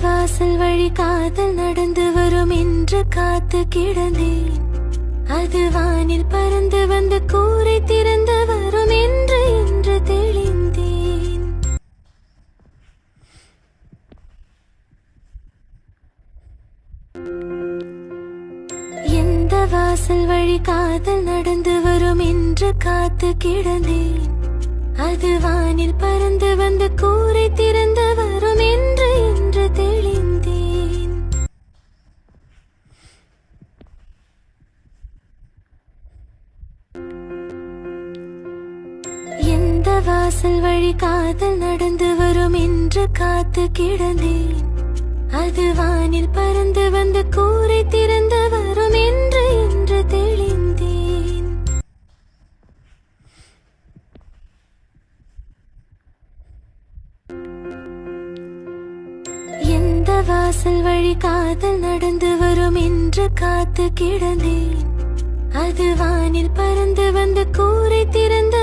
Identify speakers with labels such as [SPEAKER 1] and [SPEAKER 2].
[SPEAKER 1] வாசல் வழி காதல் நடந்து வரும் என்று காத்து கிடந்தேன். அது வானில் பறந்து வந்து கூரை திறந்து வரும் என்று இன்று தெளிந்தேன். எந்த வாசல் வழி காதல் நடந்து வரும் என்று காத்து கிடந்தேன். அது வானில் பறந்து வந்து கூரை திறந்து வரும் என்று இன்று தெளிந்தேன். எந்த வாசல் வழி காதல் நடந்து வரும் என்று காத்து கிடந்தேன். அது வானில் பறந்து வந்து கூரை திறந்து வரும் என்று இன்று தெளிந்தேன். எந்த வாசல் வழி காதல் நடந்து வரும் என்று காத்து கிடந்தேன். அது வானில் பறந்து வந்து கூரை திறந்து